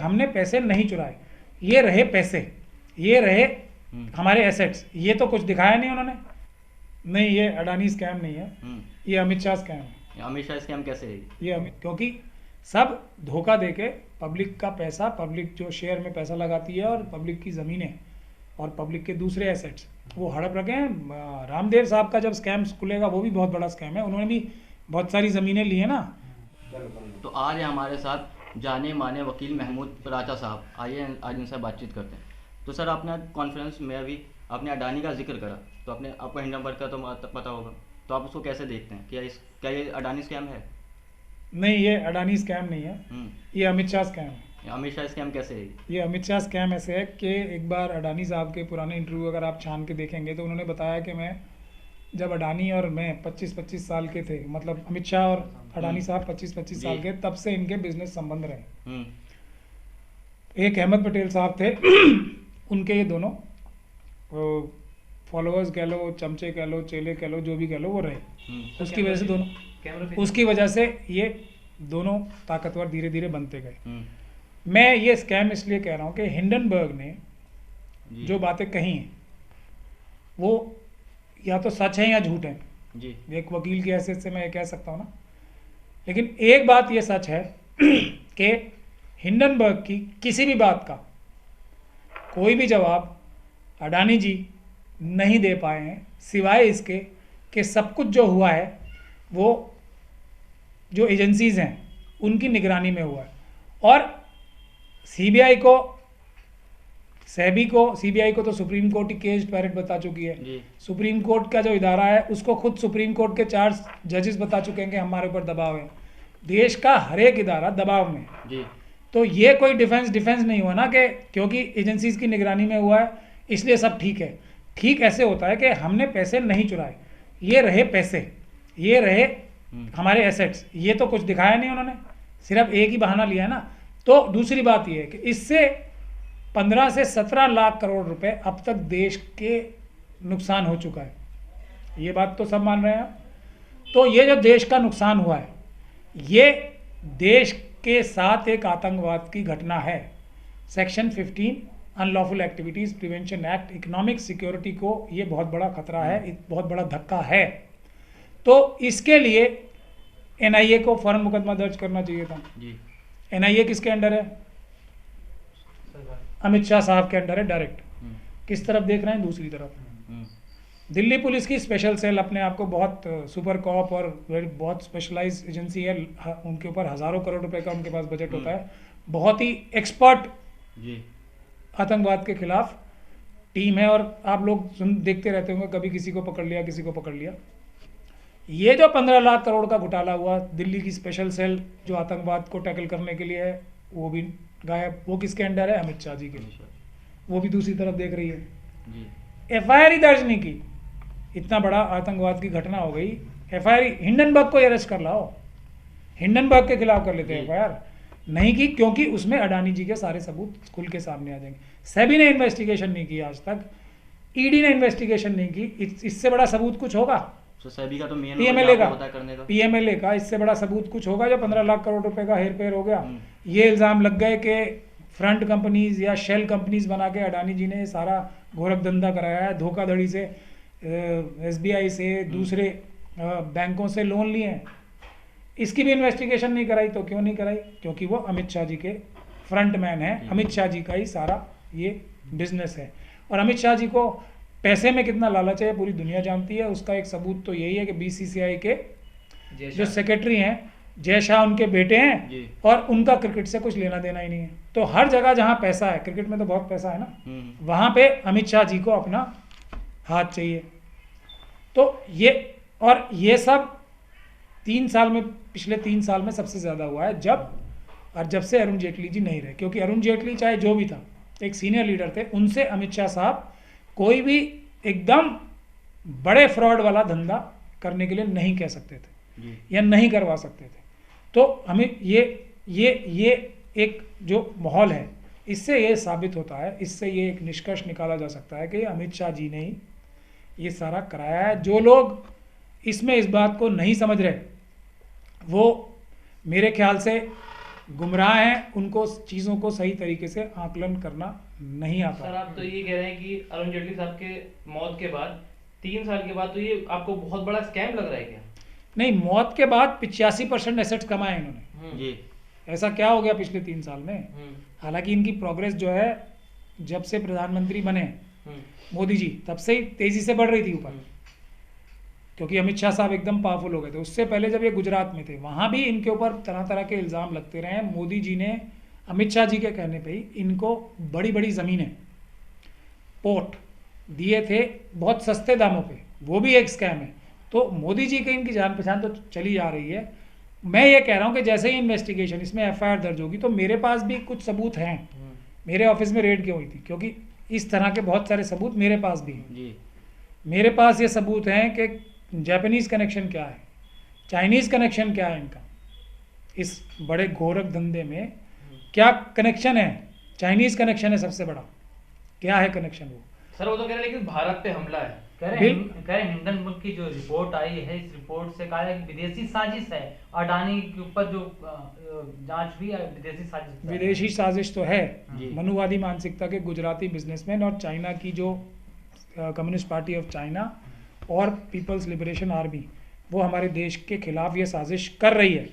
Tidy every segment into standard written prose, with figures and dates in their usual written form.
हमने पैसे नहीं चुराए, ये रहे पैसे, ये रहे हमारे एसेट्स। ये तो कुछ दिखाया नहीं उन्होंने। नहीं, ये अडानी स्कैम नहीं है, ये अमित शाह स्कैम है। अमित शाह स्कैम कैसे है? ये अमित, क्योंकि सब धोखा देके पब्लिक का पैसा, पब्लिक जो शेयर में पैसा लगाती है और पब्लिक की ज़मीनें और पब्लिक के दूसरे एसेट्स वो हड़प रखे हैं। रामदेव साहब का जब स्कैम खुलेगा वो भी बहुत बड़ा स्कैम है, उन्होंने भी बहुत सारी ज़मीनें ली हैं ना। तो आज है हमारे साथ जाने माने वकील महमूद राजा साहब, आइए आज उनसे बातचीत करते हैं। तो सर, आपने कॉन्फ्रेंस में अभी आपने अडानी का जिक्र करा, तो आपको हिंडनबर्ग का तो पता होगा, तो आप उसको कैसे देखते हैं? क्या ये अडानी स्कैम है? नहीं, ये अडानी स्कैम नहीं है, ये अमित शाह स्कैम है। अमित शाह स्कैम कैसे है? ये अमित शाह स्कैम ऐसे है कि एक बार अडानी साहब के पुराने इंटरव्यू अगर आप छान के देखेंगे तो उन्होंने बताया कि मैं जब अडानी और मैं 25-25 साल के थे, मतलब अमित शाह और अडानी साहब 25-25 साल के, तब से इनके बिजनेस संबंध रहे। एक अहमद पटेल साहब थे उनके ये दोनों फॉलोअर्स कह लो, चमचे कह लो, चेले कह लो, जो भी कह लो, वो रहे। उसकी वजह से दोनों, उसकी वजह से ये दोनों ताकतवर धीरे धीरे बनते गए। मैं ये स्कैम इसलिए कह रहा हूँ कि हिंडनबर्ग ने जो बातें कही हैं वो या तो सच है या झूठ है जी। एक वकील की हैसियत से मैं ये कह सकता हूँ ना। लेकिन एक बात ये सच है कि हिंडनबर्ग की किसी भी बात का कोई भी जवाब अडानी जी नहीं दे पाए हैं, सिवाय इसके कि सब कुछ जो हुआ है वो जो एजेंसीज हैं उनकी निगरानी में हुआ है। और सीबीआई को, सीबीआई को तो सुप्रीम कोर्ट ही केस्ड पैरेट बता चुकी है जी। सुप्रीम कोर्ट का जो इदारा है उसको खुद सुप्रीम कोर्ट के 4 जजेस बता चुके हैं कि हमारे ऊपर दबाव है। देश का हर एक इदारा दबाव में जी। तो ये कोई डिफेंस नहीं हुआ ना कि क्योंकि एजेंसीज की निगरानी में हुआ है इसलिए सब ठीक है। ठीक ऐसे होता है कि हमने पैसे नहीं चुराए, ये रहे पैसे, ये रहे हमारे एसेट्स। ये तो कुछ दिखाया नहीं उन्होंने, सिर्फ एक ही बहाना लिया है ना। तो दूसरी बात ये है कि इससे 15 से 17 लाख करोड़ रुपए अब तक देश के नुकसान हो चुका है। ये बात तो सब मान रहे हैं। तो ये जो देश का नुकसान हुआ है ये देश के साथ एक आतंकवाद की घटना है। Section 15 unlawful activities prevention act economic security को ये बहुत बड़ा खतरा है, एक बहुत बड़ा धक्का है। तो इसके लिए एनआईए को फर्म मुकदमा दर्ज करना चाहिए था। एनआईए किसके अंडर है? अमित शाह साहब के अंडर है डायरेक्ट। किस तरफ देख रहे हैं? दूसरी तरफ। दिल्ली पुलिस की स्पेशल सेल अपने आप को बहुत सुपर कॉप और बहुत स्पेशलाइज एजेंसी है, उनके ऊपर हज़ारों करोड़ रुपए का उनके पास बजट होता है। बहुत ही एक्सपर्ट आतंकवाद के खिलाफ टीम है। और आप लोग देखते रहते होंगे, कभी किसी को पकड़ लिया, किसी को पकड़ लिया। ये जो 15 लाख करोड़ का घोटाला हुआ, दिल्ली की स्पेशल सेल जो आतंकवाद को टैकल करने के लिए है वो भी गायब। वो किसके अंडर है? अमित शाह जी के। वो भी दूसरी तरफ देख रही है। एफआईआर ही दर्ज नहीं की, इतना बड़ा आतंकवाद की घटना हो गई। एफआईआर हिंडनबर्ग को अरेस्ट कर लाओ, हिंडनबर्ग के खिलाफ कर लेते हैं एफआईआर। नहीं की क्योंकि उसमें अडानी जी के सारे सबूत खुल के सामने आ जाएंगे। सेबी ने इन्वेस्टिगेशन नहीं की आज तक, ईडी ने इन्वेस्टिगेशन नहीं की। इससे बड़ा सबूत कुछ होगा? सेबी का तो मेन पीएमएलए का, करने का पीएमएलए का इससे बड़ा सबूत कुछ होगा जो 15 लाख करोड़ रुपए का हेर फेर हो गया। ये इल्ज़ाम लग गए कि फ्रंट कंपनीज या शेल कंपनीज बना के अडानी जी ने सारा गोरख धंधा कराया है, धोखाधड़ी से एसबीआई से दूसरे बैंकों से लोन लिए हैं। इसकी भी इन्वेस्टिगेशन नहीं कराई। तो क्यों नहीं कराई? क्योंकि वो अमित शाह जी के फ्रंट मैन है, अमित शाह जी का ही सारा ये बिजनेस है। और अमित शाह जी को पैसे में कितना लालच है पूरी दुनिया जानती है। उसका एक सबूत तो यही है कि बीसीसीआई के जो सेक्रेटरी हैं जय शाह उनके बेटे हैं और उनका क्रिकेट से कुछ लेना देना ही नहीं है। तो हर जगह जहां पैसा है, क्रिकेट में तो बहुत पैसा है ना, वहां पे अमित शाह जी को अपना हाथ चाहिए। तो ये सब 3 साल में, पिछले 3 साल में सबसे ज़्यादा हुआ है जब से अरुण जेटली जी नहीं रहे। क्योंकि अरुण जेटली चाहे जो भी था, एक सीनियर लीडर थे, उनसे अमित शाह साहब कोई भी एकदम बड़े फ्रॉड वाला धंधा करने के लिए नहीं कह सकते थे या नहीं करवा सकते थे। तो हमें ये एक जो माहौल है इससे ये साबित होता है, इससे ये एक निष्कर्ष निकाला जा सकता है कि अमित शाह जी ने ही ये सारा कराया है। जो लोग इसमें इस बात को नहीं समझ रहे वो मेरे ख्याल से गुमराह हैं, उनको चीज़ों को सही तरीके से आकलन करना नहीं आता। सर आप तो ये कह रहे हैं कि अरुण जेटली साहब के मौत के बाद 3 साल के बाद तो ये आपको बहुत बड़ा स्कैम लग रहा है क्या? नहीं, मौत के बाद 85% एसेट्स कमाए इन्होंने। जी ऐसा क्या हो गया पिछले 3 साल में? हम्म, हालांकि इनकी प्रोग्रेस जो है जब से प्रधानमंत्री बने हम्म, मोदी जी, तब से ही तेजी से बढ़ रही थी ऊपर, हम्म, क्योंकि अमित शाह साहब एकदम पावरफुल हो गए थे। उससे पहले जब ये गुजरात में थे, वहाँ भी इनके ऊपर तरह तरह के इल्ज़ाम लगते रहे। मोदी जी ने अमित शाह जी के कहने पे ही इनको बड़ी बड़ी ज़मीनें, पोर्ट दिए थे बहुत सस्ते दामों पे, वो भी एक स्कैम है। तो मोदी जी की इनकी जान पहचान तो चली जा रही है। मैं ये कह रहा हूँ कि जैसे ही इन्वेस्टिगेशन, इसमें एफआईआर दर्ज होगी, तो मेरे पास भी कुछ सबूत हैं। मेरे ऑफिस में रेड क्यों हुई थी? क्योंकि इस तरह के बहुत सारे सबूत मेरे पास भी हैं। जी मेरे पास ये सबूत हैं कि जापानीज़ कनेक्शन क्या है, चाइनीज़ कनेक्शन क्या है इनका, इस बड़े गोरख धंधे में क्या कनेक्शन है। चाइनीज़ कनेक्शन है सबसे बड़ा, क्या है कनेक्शन वो? सर वो तो कह रहे हैं लेकिन भारत पे हमला है। कह रहे हैं हिंडनबर्ग की जो रिपोर्ट आई है, इस रिपोर्ट से कहा है कि विदेशी साजिश है। अडानी के ऊपर जो जांच हुई है, विदेशी साजिश है। विदेशी साजिश तो है। जी। मनुवादी मानसिकता के गुजराती बिजनेसमैन और चाइना की जो कम्युनिस्ट पार्टी ऑफ चाइना और पीपल्स लिबरेशन आर्मी, वो हमारे देश के खिलाफ ये साजिश कर रही है।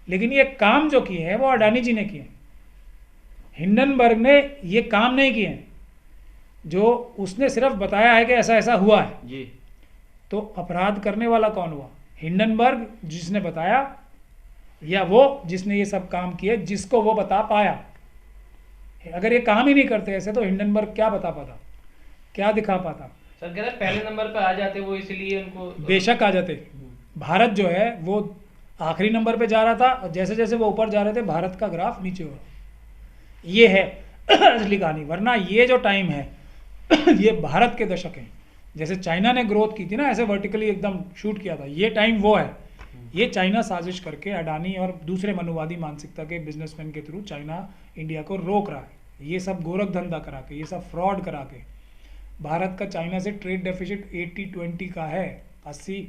लेकिन ये काम जो किए हैं वो अडानी जी ने किए हैं, हिंडनबर्ग ने ये काम नहीं किए हैं। जो उसने सिर्फ बताया है कि ऐसा ऐसा हुआ है। जी तो अपराध करने वाला कौन हुआ? हिंडनबर्ग जिसने बताया, या वो जिसने ये सब काम किए, जिसको वो बता पाया? अगर ये काम ही नहीं करते ऐसे, तो हिंडनबर्ग क्या बता पाता, क्या दिखा पाता? सर कह रहे हैं पहले नंबर पे आ जाते वो, इसलिए उनको बेशक आ जाते। भारत जो है वो आखिरी नंबर पे जा रहा था, और जैसे जैसे वो ऊपर जा रहे थे, भारत का ग्राफ नीचे हो रहा। ये है असली कहानी। वरना ये जो टाइम है ये भारत के दशक हैं। जैसे चाइना ने ग्रोथ की थी ना, ऐसे वर्टिकली एकदम शूट किया था, ये टाइम वो है। ये चाइना साजिश करके अडानी और दूसरे मनुवादी मानसिकता के बिजनेसमैन के थ्रू चाइना इंडिया को रोक रहा है। ये सब गोरख धंधा करा के, ये सब फ्रॉड करा के। भारत का चाइना से ट्रेड डेफिसिट 80-20 का है। 80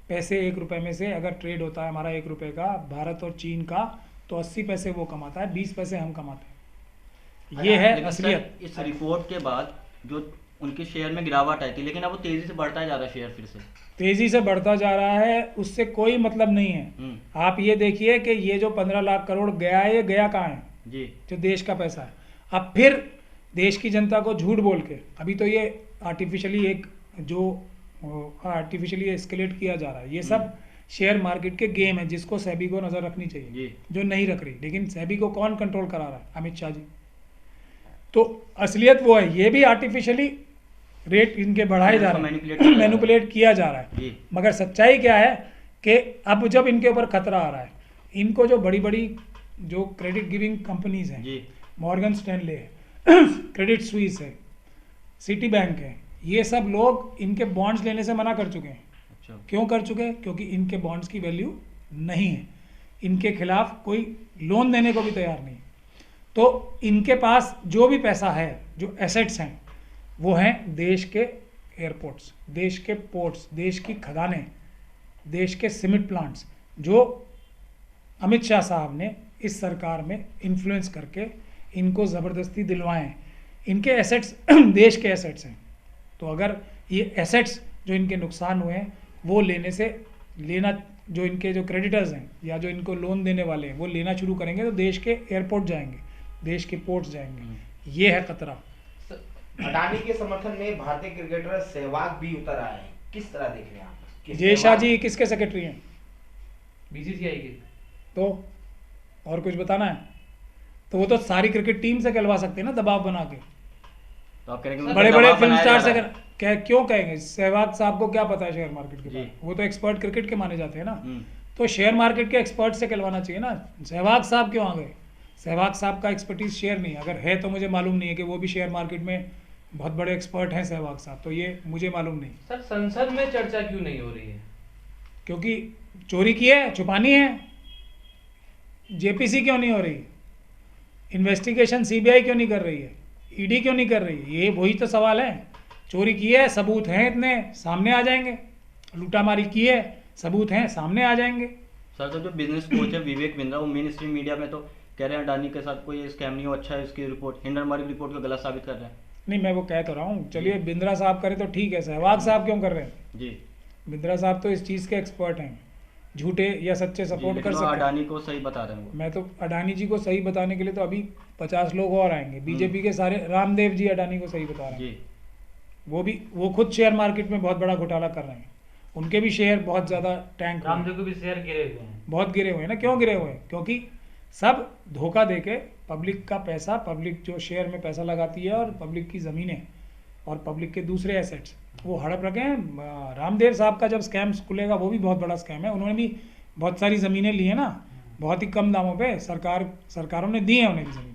पैसे 1 रुपये में से अगर ट्रेड होता है हमारा 1 रुपये का, भारत और चीन का, तो 80 पैसे वो कमाता है, 20 पैसे हम कमाते हैं। ये है लेकिन सर, असलियत। इस रिपोर्ट के बाद जो उनके शेयर में गिरावट आई थी, लेकिन अब वो तेजी से बढ़ता जा रहा है शेयर फिर से। तेजी से बढ़ता जा रहा है, उससे कोई मतलब नहीं है। हम्म, आप ये देखिए कि ये जो 15 लाख करोड़ गया है, ये गया कहाँ है? जी जो देश का पैसा है। अब फिर देश की जनता को झूठ बोल के, अभी तो ये आर्टिफिशियली एक जो आर्टिफिशियली एस्केलेट किया जा रहा है, ये सब शेयर मार्केट के गेम है, जिसको सेबी को नजर रखनी चाहिए, जी जो नहीं रख रही। लेकिन सेबी को कौन कंट्रोल करा रहा है? अमित शाह जी। तो असलियत वो है, ये भी आर्टिफिशियली रेट इनके बढ़ाए जा रहे हैं, मैनिपुलेट किया जा रहा है। जी मगर सच्चाई क्या है कि अब जब इनके ऊपर खतरा आ रहा है, इनको जो बड़ी बड़ी जो क्रेडिट गिविंग कंपनीज हैं, जी मॉर्गन स्टैनले है, क्रेडिट स्विस है, सिटी बैंक है, ये सब लोग इनके बॉन्ड्स लेने से मना कर चुके हैं। अच्छा क्यों कर चुके हैं? क्योंकि इनके बॉन्ड्स की वैल्यू नहीं है, इनके खिलाफ कोई लोन देने को भी तैयार नहीं। तो इनके पास जो भी पैसा है, जो एसेट्स हैं, वो हैं देश के एयरपोर्ट्स, देश के पोर्ट्स, देश की खदानें, देश के सीमेंट प्लांट्स, जो अमित शाह साहब ने इस सरकार में इन्फ्लुएंस करके इनको ज़बरदस्ती दिलवाएं। इनके एसेट्स देश के एसेट्स हैं। तो अगर ये एसेट्स जो इनके नुकसान हुए हैं, वो लेना जो इनके जो क्रेडिटर्स हैं या जो इनको लोन देने वाले हैं, वो लेना शुरू करेंगे, तो देश के एयरपोर्ट जाएंगे, देश के पोर्ट्स जाएंगे। ये है खतरा। अडानी के समर्थन में भारतीय क्रिकेटर सहवाग भी उतर आए हैं, किस तरह देख रहे हैं आप? कि जय शाह जी सहवाग- किसके सेक्रेटरी हैं? बीसीसीआई के। तो और कुछ बताना है? तो वो तो सारी क्रिकेट टीम से कहलवा सकते हैं ना, दबाव बना के। तो आप कहेंगे सर, बड़े बड़े दबाव फिल्म बनाया स्टार जा से रहा है। क्यों कहेंगे? सहवाग साहब को क्या पता है शेयर मार्केट के जी। बारे में? वो तो एक्सपर्ट क्रिकेट के माने जाते हैं ना। हम्म, तो शेयर मार्केट के एक्सपर्ट से कहलवाना चाहिए ना। सहवाग साहब क्यों आ गए? सहवाग साहब का एक्सपर्टीज शेयर नहीं, अगर है तो मुझे मालूम नहीं है कि वो भी शेयर मार्केट में बहुत बड़े एक्सपर्ट हैं सहवाग साहब, तो ये मुझे मालूम नहीं। सर संसद में चर्चा क्यों नहीं हो रही है? क्योंकि चोरी की है, छुपानी है। जेपीसी क्यों नहीं हो रही? इन्वेस्टिगेशन सीबीआई क्यों नहीं कर रही है? ईडी क्यों नहीं कर रही है? ये वही तो सवाल है। चोरी की है, सबूत हैं इतने, सामने आ जाएंगे। लूटामारी की है, सबूत हैं, सामने आ जाएंगे। सर तो जो बिजनेस कोच है विवेक बिंद्रा, वो मेन स्ट्रीम मीडिया में तो कह रहे हैं अडानी के साथ कोई स्कैम नहीं हो, अच्छा है इसकी रिपोर्ट, हिंडनबर्ग रिपोर्ट को गलत साबित कर रहे हैं। नहीं, मैं वो कह तो रहा हूँ, चलिए बिंद्रा साहब करे तो ठीक है, सहवाग साहब क्यों कर रहे हैं? जी बिंद्रा साहब तो इस चीज़ के एक्सपर्ट हैं, झूठे या सच्चे जी, सपोर्ट लेकिन कर वो सकते हैं। अडानी को सही बता रहे हैं वो। मैं तो अडानी जी को सही बताने के लिए तो अभी 50 लोग और आएंगे, बीजेपी के सारे, रामदेव जी अडानी को सही बता रहे हैं। जी वो खुद शेयर मार्केट में बहुत बड़ा घोटाला कर रहे हैं, उनके भी शेयर बहुत ज़्यादा टैंक हुए हैं। रामदेव के भी शेयर गिरे हुए हैं। बहुत गिरे हुए हैं ना, क्यों गिरे हुए हैं? क्योंकि सब धोखा देके पब्लिक का पैसा, पब्लिक जो शेयर में पैसा लगाती है और पब्लिक की ज़मीनें और पब्लिक के दूसरे एसेट्स वो हड़प रखे हैं। रामदेव साहब का जब स्कैम खुलेगा वो भी बहुत बड़ा स्कैम है, उन्होंने भी बहुत सारी ज़मीनें ली हैं ना, बहुत ही कम दामों पे, सरकारों ने दी हैं उन्हें भी ज़मीन।